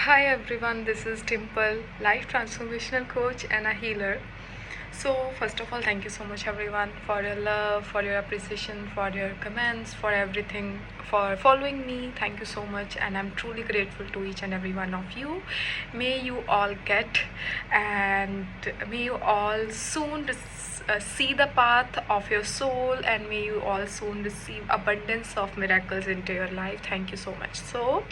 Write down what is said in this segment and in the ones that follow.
Hi everyone, this is Dimple, life transformational coach and a healer. So, first of all, thank you so much everyone for your love, for your appreciation, for your comments, for everything, for following me. Thank you so much, and I'm truly grateful to each and every one of you. May you all get and may you all soon see the path of your soul, and may you all soon receive abundance of miracles into your life. Thank you so much. So,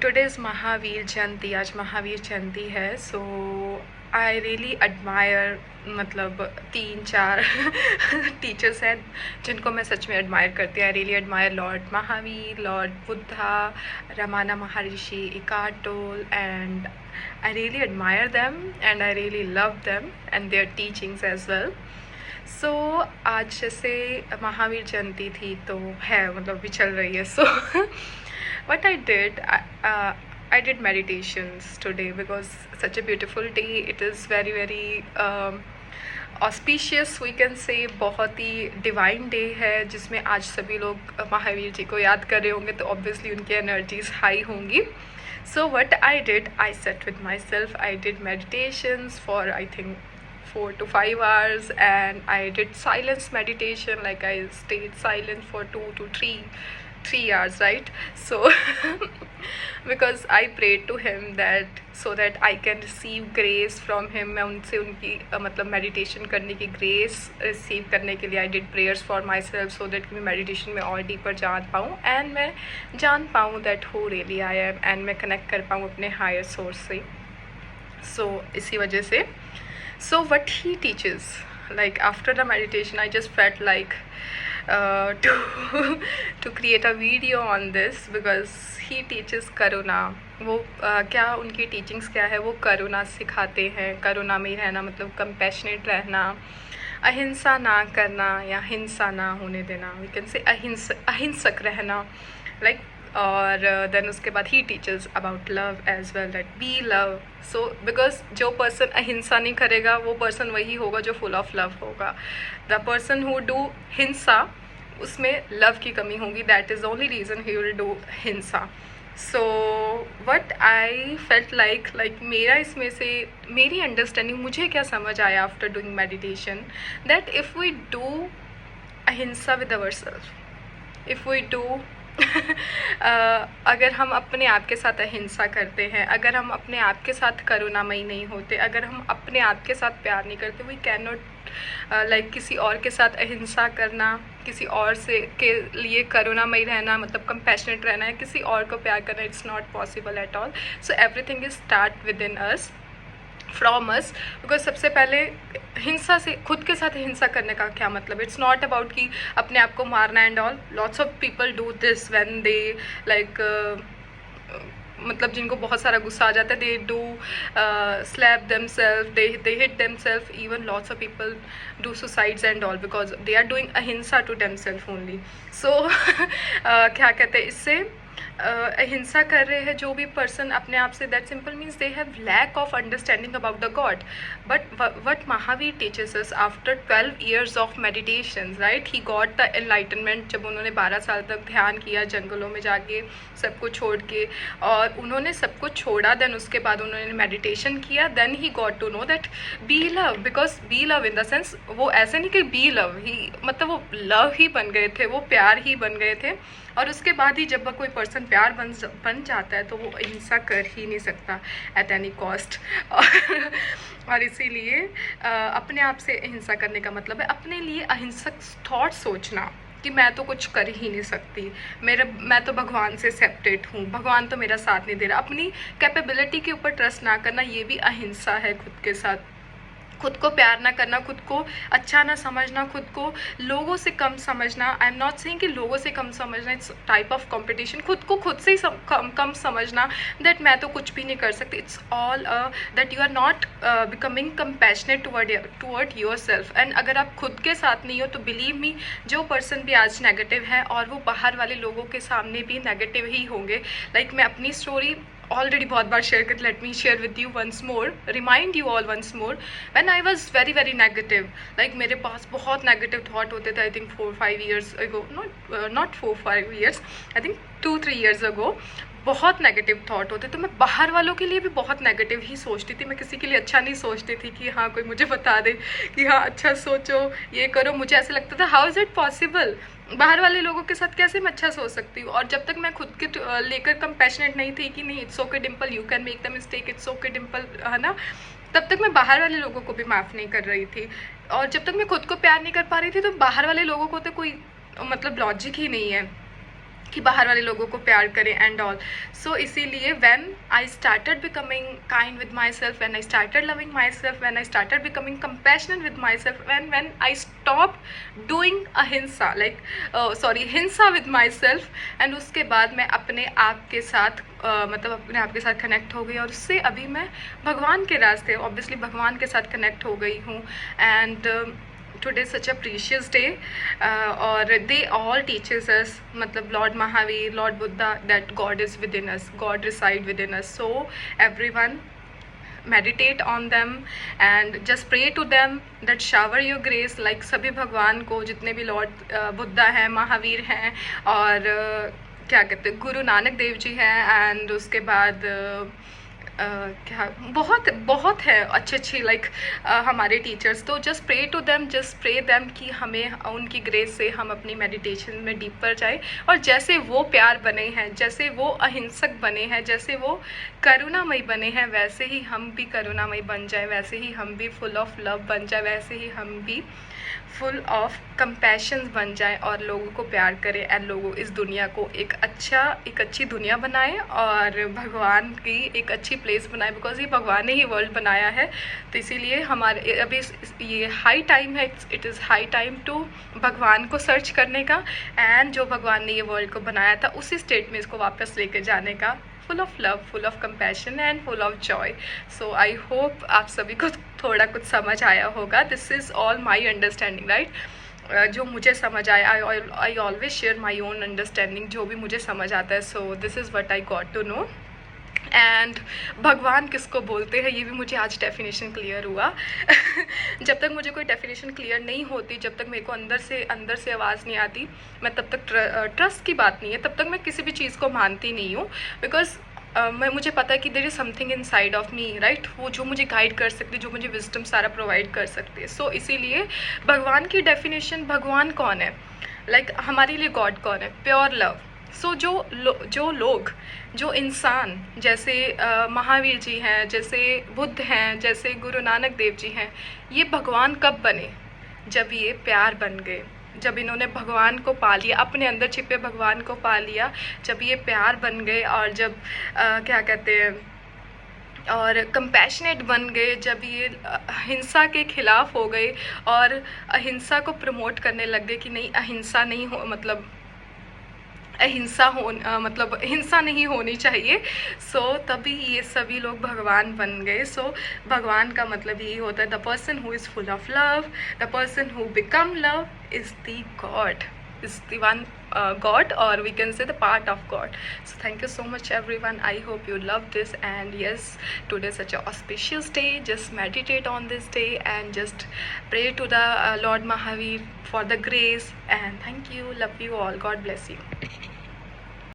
today is Mahavir Jayanti. आज महावीर जयंती है. सो आई really admire, मतलब 3-4 teachers हैं जिनको मैं सच में admire करती हूँ. I really admire Lord Mahavir, Lord Buddha, Ramana Maharshi, Eckhart Tolle, and I really admire them and I really love them and their teachings as well. So आज जैसे महावीर जयंती थी तो है, मतलब भी चल रही है. सो what I did, I did meditations today because such a beautiful day. It is very auspicious, we can say. बहुत ही डिवाइन डे है जिसमें आज सभी लोग महावीर जी को याद कर रहे होंगे, तो ऑब्वियसली उनकी एनर्जीज हाई होंगी. So what I did, I sat with myself, I did meditations for I think 4 to 5 hours, and I did silence meditation, like I stayed silent for 2 to 3 hours, right? So because I prayed to him that so that I can receive grace from him. मैं उनसे उनकी मतलब meditation करने की grace receive करने के लिए I did prayers for myself so that कि मैं मेडिटेशन में और डीपर जान पाऊँ एंड मैं जान पाऊँ that who really I am, and मैं कनेक्ट कर पाऊँ अपने हायर सोर्स से. So इसी वजह से so what he teaches, like after the meditation I just felt like to create a video on this because he teaches करुणा. वो क्या उनकी टीचिंग्स क्या है, वो करुणा सिखाते हैं. करुणा में रहना मतलब कंपैशनेट रहना, अहिंसा ना करना या हिंसा ना होने देना, वी कैन से अहिंसक रहना, लाइक. और देन उसके बाद ही teachers about love as well, that be love. So because जो पर्सन अहिंसा नहीं करेगा वो पर्सन वही होगा जो फुल ऑफ लव होगा. द पर्सन हु डू हिंसा, उसमें लव की कमी होगी. That is the only reason he will do हिंसा. So what I felt like मेरा इसमें से मेरी अंडरस्टैंडिंग, मुझे क्या समझ आया after doing meditation, that if we do अहिंसा with our self, if we do अगर हम अपने आप के साथ अहिंसा करते हैं, अगर हम अपने आप के साथ करुणामयी नहीं होते, अगर हम अपने आप के साथ प्यार नहीं करते, वी कैन नॉट लाइक किसी और के साथ अहिंसा करना, किसी और से के लिए करुणामयी रहना, मतलब कंपैशनेट रहना है, किसी और को प्यार करना, it's not possible at all. So everything is start with in us, from us. Because सबसे पहले हिंसा से, खुद के साथ हिंसा करने का क्या मतलब, इट्स नॉट अबाउट कि अपने आप को मारना and all. Lots of people do this when they like मतलब जिनको बहुत सारा गुस्सा आ जाता है, they do slap themselves, they hit themselves. Even lots of people do suicides and all because they are doing ahimsa to themselves only. So क्या कहते हैं, इससे अहिंसा कर रहे हैं जो भी पर्सन अपने आप से, that simple means they have lack of understanding about the God. But what Mahavir teachers us after 12 years of meditation, right, he got the enlightenment. जब उन्होंने 12 साल तक ध्यान किया जंगलों में जाके सब कुछ छोड़ के, और उन्होंने सब कुछ छोड़ा, देन उसके बाद उन्होंने मेडिटेशन किया, then he got to know that be love. Because be love in the sense, वो ऐसे नहीं कि बी लव ही, मतलब वो लव ही बन गए थे, वो प्यार ही बन गए थे. और उसके बाद ही जब कोई पर्सन प्यार बन जाता है तो वो अहिंसा कर ही नहीं सकता एट एनी कॉस्ट. और इसीलिए अपने आप से अहिंसा करने का मतलब है अपने लिए अहिंसक थॉट सोचना कि मैं तो कुछ कर ही नहीं सकती, मैं तो भगवान से सेपरेट हूँ, भगवान तो मेरा साथ नहीं दे रहा. अपनी कैपेबिलिटी के ऊपर ट्रस्ट ना करना, ये भी अहिंसा है. खुद के साथ, खुद को प्यार ना करना, खुद को अच्छा ना समझना, खुद को लोगों से कम समझना. आई एम नॉट सेइंग कि लोगों से कम समझना, इट्स टाइप ऑफ कंपटीशन. खुद को खुद से ही कम समझना, दैट मैं तो कुछ भी नहीं कर सकती. It's all that you are not becoming compassionate toward your self. And अगर आप खुद के साथ नहीं हो तो बिलीव मी, जो पर्सन भी आज नेगेटिव है और वो बाहर वाले लोगों के सामने भी नेगेटिव ही होंगे. लाइक मैं अपनी स्टोरी ऑलरेडी बहुत बार शेयर कर, let me share with you once more, remind you all once more. When I was very negative, like मेरे पास बहुत नेगेटिव थॉट होते थे. I think 4-5 years ago, not 4-5 years, I think 2-3 years ago, बहुत negative thought होते, तो मैं बाहर वालों के लिए भी बहुत नेगेटिव ही सोचती थी। मैं किसी के लिए अच्छा नहीं सोचती थी कि हाँ कोई मुझे बता दे कि हाँ अच्छा सोचो, ये करो। मुझे ऐसा लगता था हाउ इज़ इट पॉसिबल, बाहर वाले लोगों के साथ कैसे मैं अच्छा सोच सकती हूँ। और जब तक मैं खुद के लेकर कंपैशनेट नहीं थी कि नहीं it's okay Dimple, you can make the mistake, it's okay Dimple, है ना, तब तक मैं बाहर वाले लोगों को भी माफ़ नहीं कर रही थी। और जब तक मैं खुद को प्यार नहीं कर पा रही थी, तो बाहर वाले लोगों को तो कोई मतलब लॉजिक ही नहीं है कि बाहर वाले लोगों को प्यार करें एंड ऑल। सो इसीलिए when I started becoming kind with myself, when I started loving myself, when I started becoming compassionate with myself, when I stop doing अहिंसा हिंसा विद माई सेल्फ, एंड उसके बाद मैं अपने आप के साथ मतलब अपने आप के साथ कनेक्ट हो गई। और उससे अभी मैं भगवान के रास्ते ऑब्वियसली भगवान के साथ कनेक्ट हो गई हूँ। And today such a precious day, और they all teaches us, मतलब Lord Mahavir, Lord Buddha, that God is within us, God reside within us. So everyone meditate on them and just pray to them that shower your grace, like सभी भगवान को, जितने भी Lord Buddha हैं, महावीर हैं, और क्या कहते हैं गुरु नानक देव जी हैं, एंड उसके बाद क्या बहुत है अच्छे लाइक हमारे टीचर्स। तो just pray to them, just pray them कि हमें उनकी ग्रेस से हम अपनी मेडिटेशन में डीपर जाए, और जैसे वो प्यार बने हैं, जैसे वो अहिंसक बने हैं, जैसे वो करुणामयी बने हैं, वैसे ही हम भी करुणामयी बन जाए, वैसे ही हम भी फुल ऑफ लव बन जाए, वैसे ही हम भी फुल ऑफ कंपैशन बन जाए, और लोगों को प्यार करें, एंड लोगों इस दुनिया को एक अच्छी दुनिया बनाए, और भगवान की एक अच्छी प्लेस बनाए, बिकॉज ये भगवान ने ही वर्ल्ड बनाया है। तो इसीलिए हमारे अभी ये हाई टाइम है, it is high time to भगवान को सर्च करने का, एंड जो भगवान ने ये वर्ल्ड को बनाया था उसी स्टेट में इसको वापस लेके जाने का, full of love, full of compassion and full of joy. So I hope आप सभी को थोड़ा कुछ समझ आया होगा। This is all my understanding, right, जो मुझे समझ आया। I always share my own understanding, जो भी मुझे समझ आता है। So this is what I got to know. And भगवान किसको बोलते हैं, ये भी मुझे आज डेफिनेशन क्लियर हुआ। जब तक मुझे कोई डेफिनेशन क्लियर नहीं होती, जब तक मेरे को अंदर से आवाज़ नहीं आती, मैं तब तक ट्रस्ट की बात नहीं है, तब तक मैं किसी भी चीज़ को मानती नहीं हूँ। बिकॉज मुझे पता है कि there is something inside of me, right, वो जो मुझे गाइड कर सकती है, जो मुझे विजडम सारा प्रोवाइड कर सकती है। सो इसीलिए भगवान की डेफिनेशन, भगवान कौन है, लाइक हमारे लिए गॉड कौन है, प्योर लव। सो जो इंसान, जैसे महावीर जी हैं, जैसे बुद्ध हैं, जैसे गुरु नानक देव जी हैं, ये भगवान कब बने, जब ये प्यार बन गए, जब इन्होंने भगवान को पा लिया, अपने अंदर छिपे भगवान को पा लिया, जब ये प्यार बन गए, और जब क्या कहते हैं और कंपैशनेट बन गए, जब ये हिंसा के खिलाफ हो गए और अहिंसा को प्रमोट करने लग गए कि नहीं अहिंसा नहीं हो, मतलब हिंसा नहीं होनी चाहिए। सो तभी ये सभी लोग भगवान बन गए। सो भगवान का मतलब यही होता है, the person who is full of love, the person who become love is the God, is the one God, or we can say the part of God. So thank you so much everyone. I hope you love this, and yes, today is such a auspicious day. Just meditate on this day and just pray to the Lord Mahavir for the grace, and thank you, love you all, God bless you.